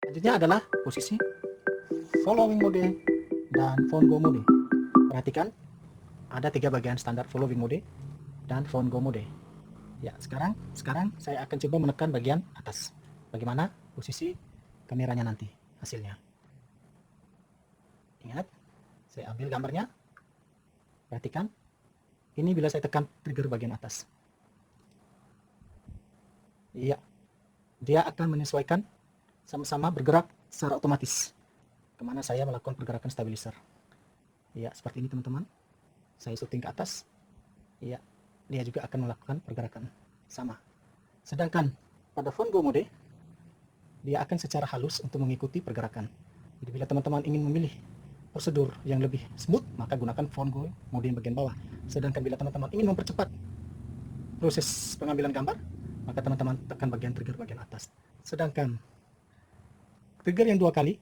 Selanjutnya adalah posisi following mode dan phone go mode. Perhatikan, ada 3 bagian standar following mode dan phone go mode. Ya, sekarang saya akan coba menekan bagian atas. Bagaimana posisi kameranya nanti hasilnya. Ingat, saya ambil gambarnya. Perhatikan, ini bila saya tekan trigger bagian atas. Iya, dia akan menyesuaikan sama-sama bergerak secara otomatis kemana saya melakukan pergerakan stabilizer. Iya, seperti ini teman-teman. Saya shooting ke atas. Iya, dia juga akan melakukan pergerakan sama. Sedangkan pada phone go mode, dia akan secara halus untuk mengikuti pergerakan. Jadi bila teman-teman ingin memilih prosedur yang lebih smooth, maka gunakan phone go mode yang bagian bawah. Sedangkan bila teman-teman ingin mempercepat proses pengambilan gambar, maka teman-teman tekan bagian trigger bagian atas. Sedangkan trigger yang 2 kali,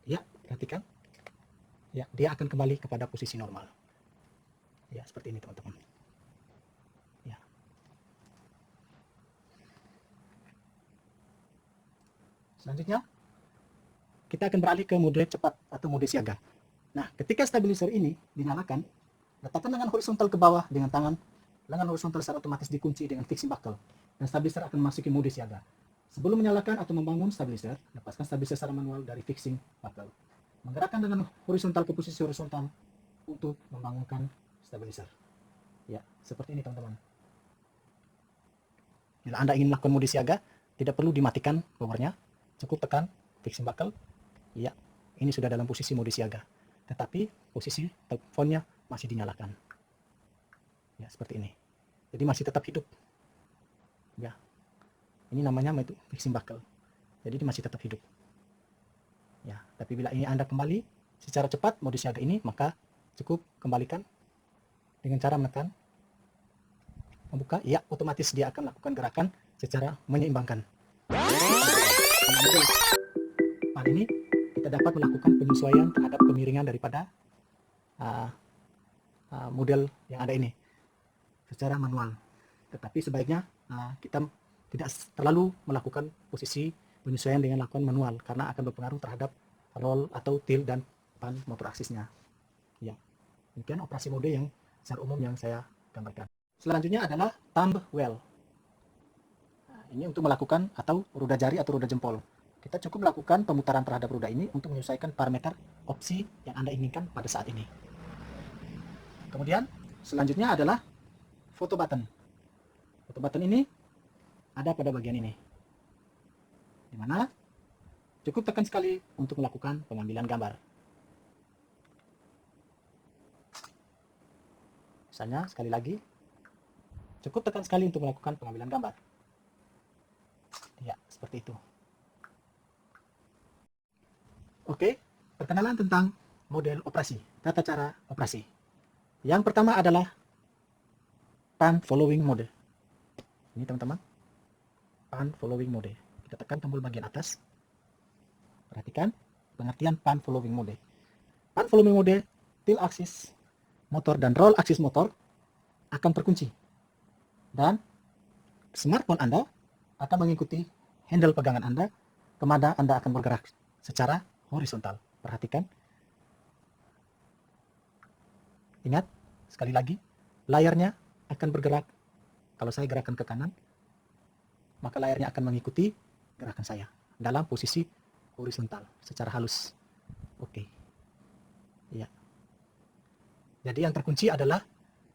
ya perhatikan, ya dia akan kembali kepada posisi normal. Ya seperti ini teman-teman. Ya. Selanjutnya kita akan beralih ke mode cepat atau mode siaga. Nah, ketika stabilizer ini dinyalakan, letakkan tangan horizontal ke bawah dengan lengan horizontal secara otomatis dikunci dengan fixing buckle, dan stabilizer akan memasuki mode siaga. Sebelum menyalakan atau membangun stabilizer, lepaskan stabilizer secara manual dari fixing buckle. Menggerakkan dengan horizontal ke posisi horizontal untuk membangunkan stabilizer. Ya, seperti ini teman-teman. Bila Anda ingin melakukan mode siaga, tidak perlu dimatikan powernya, cukup tekan fixing buckle. Ya, ini sudah dalam posisi mode siaga. Tetapi posisi teleponnya masih dinyalakan. Ya, seperti ini. Jadi masih tetap hidup. Ya. Ini namanya itu fixing buckle. Jadi dia masih tetap hidup. Ya, tapi bila ini Anda kembali secara cepat mode siaga ini, maka cukup kembalikan dengan cara menekan membuka, ya otomatis dia akan melakukan gerakan secara menyeimbangkan. Pada ini kita dapat melakukan penyesuaian terhadap kemiringan daripada model yang ada ini secara manual. Tetapi sebaiknya kita tidak terlalu melakukan posisi penyesuaian dengan lakukan manual karena akan berpengaruh terhadap roll atau tilt dan pan motor aksisnya. Ya, demikian operasi mode yang secara umum yang saya gambarkan. Selanjutnya adalah thumb wheel. Nah, ini untuk melakukan atau roda jari atau roda jempol. Kita cukup melakukan pemutaran terhadap roda ini untuk menyesuaikan parameter opsi yang Anda inginkan pada saat ini. Kemudian selanjutnya adalah photo button. Photo button ini ada pada bagian ini, di mana cukup tekan sekali untuk melakukan pengambilan gambar. Misalnya sekali lagi, cukup tekan sekali untuk melakukan pengambilan gambar. Ya, seperti itu. Oke, perkenalan tentang model operasi, tata cara operasi. Yang pertama adalah pan following mode. Ini teman-teman, pan following mode. Kita tekan tombol bagian atas. Perhatikan pengertian pan following mode. Pan following mode, tilt axis motor dan roll axis motor akan terkunci. Dan smartphone Anda akan mengikuti handle pegangan Anda kemana Anda akan bergerak secara horizontal. Perhatikan. Ingat, sekali lagi, layarnya akan bergerak. Kalau saya gerakan ke kanan, maka layarnya akan mengikuti gerakan saya dalam posisi horizontal secara halus. Oke. Ya. Jadi yang terkunci adalah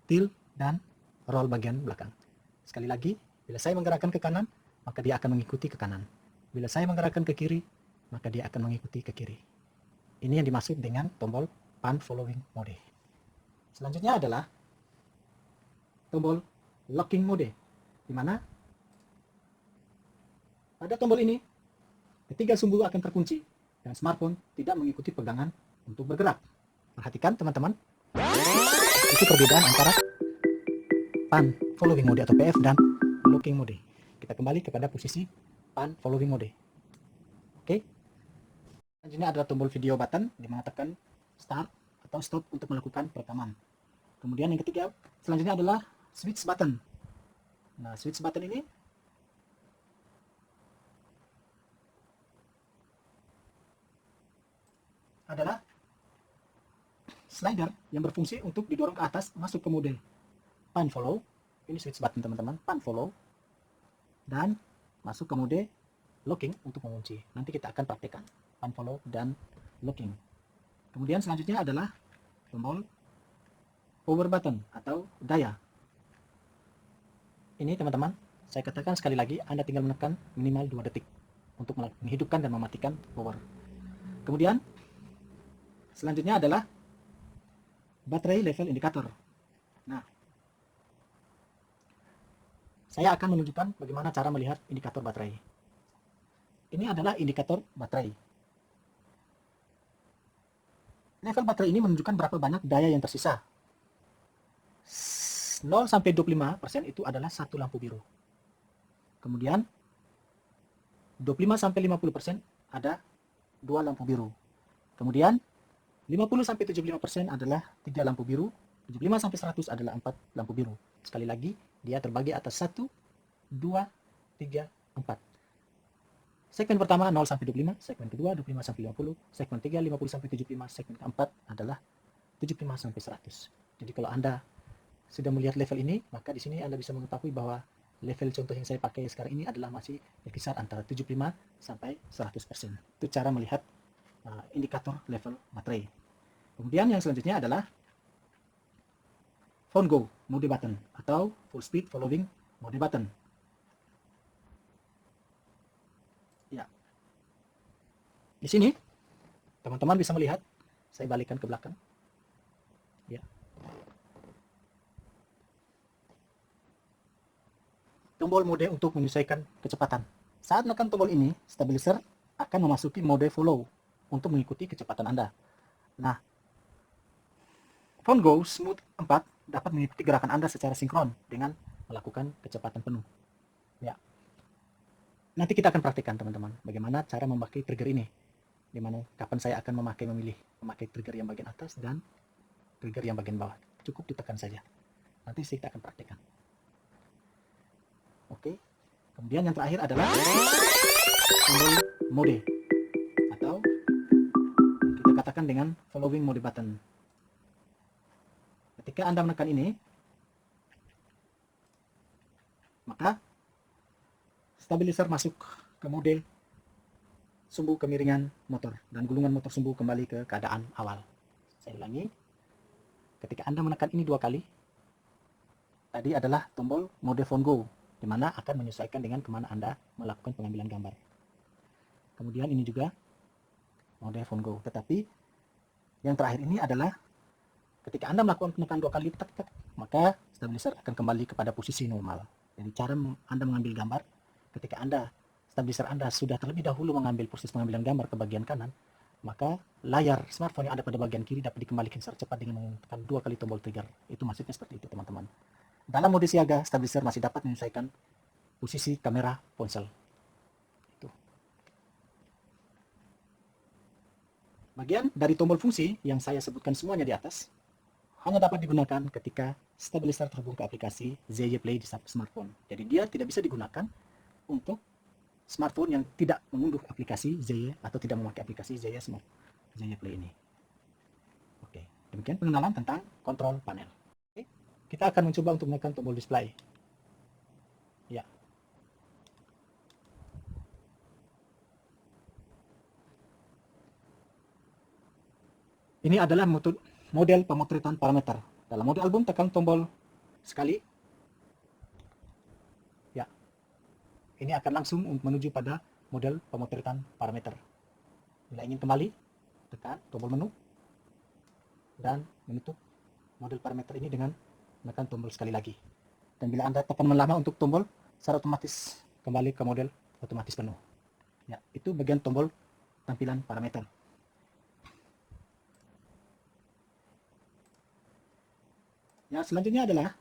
tilt dan roll bagian belakang. Sekali lagi, bila saya menggerakkan ke kanan, maka dia akan mengikuti ke kanan. Bila saya menggerakkan ke kiri, maka dia akan mengikuti ke kiri. Ini yang dimaksud dengan tombol pan following mode. Selanjutnya adalah tombol locking mode, di mana pada tombol ini ketiga sumbu akan terkunci dan smartphone tidak mengikuti pegangan untuk bergerak. Perhatikan teman-teman, itu perbedaan antara pan following mode atau PF dan locking mode. Kita kembali kepada posisi pan following mode. Oke. Selanjutnya adalah tombol video button, di mana tekan start atau stop untuk melakukan perekaman. Kemudian yang ketiga, selanjutnya adalah switch button. Nah, switch button ini adalah slider yang berfungsi untuk didorong ke atas masuk ke mode pan follow. Ini switch button teman-teman, pan follow, dan masuk ke mode locking untuk mengunci. Nanti kita akan praktekkan pan follow dan locking. Kemudian selanjutnya adalah tombol power button atau daya. Ini teman-teman, saya katakan sekali lagi, Anda tinggal menekan minimal 2 detik untuk menghidupkan dan mematikan power. Kemudian selanjutnya adalah baterai level indikator. Nah, saya akan menunjukkan bagaimana cara melihat indikator baterai. Ini adalah indikator baterai. Level baterai ini menunjukkan berapa banyak daya yang tersisa. 0 sampai 25% itu adalah satu lampu biru. Kemudian 25 sampai 50% ada 2 lampu biru. Kemudian 50 sampai 75% adalah 3 lampu biru. 75 sampai 100 adalah 4 lampu biru. Sekali lagi, dia terbagi atas 1, 2, 3, 4. Segmen pertama 0 sampai 25, segmen kedua 25 sampai 50, segmen 3 50 sampai 75, segmen keempat adalah 75 sampai 100. Jadi kalau Anda sudah melihat level ini, maka di sini Anda bisa mengetahui bahwa level contoh yang saya pakai sekarang ini adalah masih berkisar antara 75 sampai 100%. Itu cara melihat indikator level baterai. Kemudian yang selanjutnya adalah phone go mode button atau full speed following mode button. Ya. Di sini teman-teman bisa melihat, saya balikkan ke belakang. Ya. Tombol mode untuk menyesuaikan kecepatan. Saat menekan tombol ini, stabilizer akan memasuki mode follow untuk mengikuti kecepatan Anda. Nah, phone go smooth 4 dapat mengikuti gerakan Anda secara sinkron dengan melakukan kecepatan penuh. Ya. Nanti kita akan praktikkan teman-teman bagaimana cara memakai trigger ini. Dimana kapan saya akan memakai trigger yang bagian atas dan trigger yang bagian bawah. Cukup ditekan saja. Nanti kita akan praktikkan. Oke. Kemudian yang terakhir adalah tombol mode atau kita katakan dengan following mode button. Ketika Anda menekan ini, maka stabilizer masuk ke mode sumbu kemiringan motor dan gulungan motor sumbu kembali ke keadaan awal. Saya ulangi. Ketika Anda menekan ini 2 kali, tadi adalah tombol mode phone go, di mana akan menyesuaikan dengan kemana Anda melakukan pengambilan gambar. Kemudian ini juga mode phone go. Tetapi yang terakhir ini adalah ketika Anda melakukan penekan 2 kali, maka stabilizer akan kembali kepada posisi normal. Jadi cara Anda mengambil gambar, ketika stabilizer Anda sudah terlebih dahulu mengambil proses pengambilan gambar ke bagian kanan, maka layar smartphone yang ada pada bagian kiri dapat dikembalikan secara cepat dengan menekan 2 kali tombol trigger. Itu maksudnya seperti itu teman-teman. Dalam mode siaga, stabilizer masih dapat menyesuaikan posisi kamera ponsel. Itu. Bagian dari tombol fungsi yang saya sebutkan semuanya di atas hanya dapat digunakan ketika stabilizer terhubung ke aplikasi ZY Play di smartphone. Jadi dia tidak bisa digunakan untuk smartphone yang tidak mengunduh aplikasi ZY atau tidak memakai aplikasi ZY Play ini. Oke, demikian pengenalan tentang kontrol panel. Kita akan mencoba untuk menekan tombol display. Ya. Ini adalah model pemotretan parameter. Dalam mode album, tekan tombol sekali. Ya. Ini akan langsung menuju pada model pemotretan parameter. Bila ingin kembali, tekan tombol menu dan menutup model parameter ini dengan menekan tombol sekali lagi. Dan bila Anda tekan lama untuk tombol, secara otomatis kembali ke model otomatis penuh. Ya, itu bagian tombol tampilan parameter. Yang selanjutnya adalah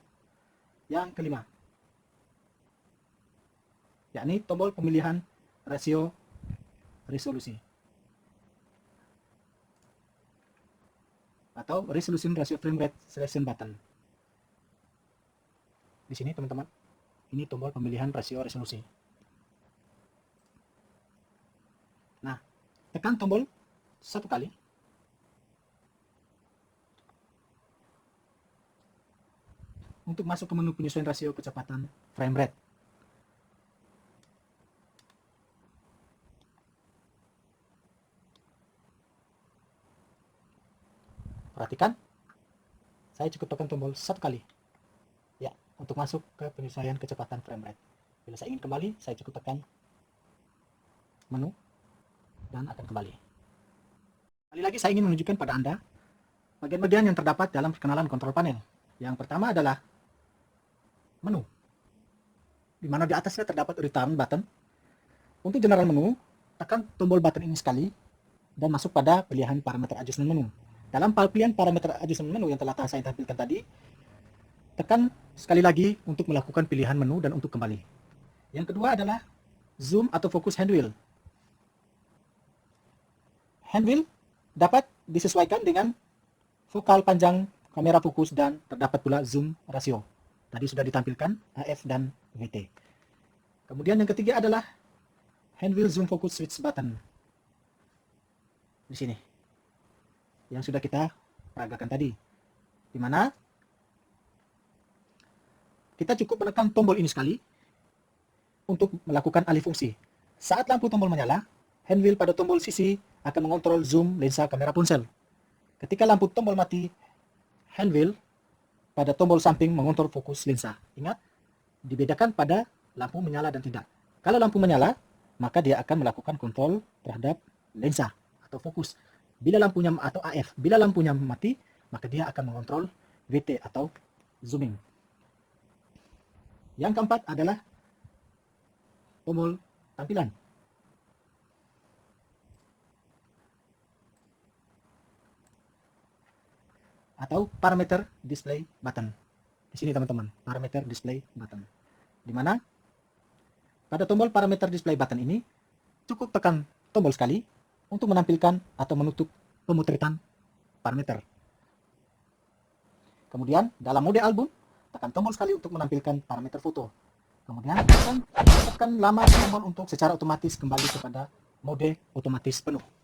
yang kelima, yakni tombol pemilihan rasio resolusi atau resolution ratio frame rate selection button. Di sini teman-teman, ini tombol pemilihan rasio resolusi. Nah, tekan tombol 1 kali untuk masuk ke menu penyesuaian rasio kecepatan frame rate. Perhatikan, saya cukup tekan tombol satu kali ya untuk masuk ke penyesuaian kecepatan frame rate. Bila saya ingin kembali, saya cukup tekan menu dan akan kembali. Kali lagi saya ingin menunjukkan pada Anda bagian-bagian yang terdapat dalam perkenalan kontrol panel. Yang pertama adalah menu, di mana di atasnya terdapat return button. Untuk general menu, tekan tombol button ini sekali dan masuk pada pilihan parameter adjustment menu. Dalam pilihan parameter adjustment menu yang telah saya tampilkan tadi, tekan sekali lagi untuk melakukan pilihan menu dan untuk kembali. Yang kedua adalah zoom atau fokus hand wheel. Hand wheel dapat disesuaikan dengan fokal panjang kamera fokus dan terdapat pula zoom rasio. Tadi sudah ditampilkan AF dan VT. Kemudian yang ketiga adalah hand wheel zoom focus switch button. Di sini. Yang sudah kita peragakan tadi. Di mana kita cukup menekan tombol ini sekali untuk melakukan alih fungsi. Saat lampu tombol menyala, hand wheel pada tombol sisi akan mengontrol zoom lensa kamera ponsel. Ketika lampu tombol mati, hand wheel pada tombol samping mengontrol fokus lensa. Ingat, dibedakan pada lampu menyala dan tidak. Kalau lampu menyala, maka dia akan melakukan kontrol terhadap lensa atau fokus. Bila lampunya atau AF, bila lampunya mati, maka dia akan mengontrol VT atau zooming. Yang keempat adalah tombol tampilan. Atau parameter display button. Di sini teman-teman, parameter display button. Di mana pada tombol parameter display button ini cukup tekan tombol sekali untuk menampilkan atau menutup pemutretan parameter. Kemudian dalam mode album, tekan tombol sekali untuk menampilkan parameter foto. Kemudian tekan lama tombol untuk secara otomatis kembali kepada mode otomatis penuh.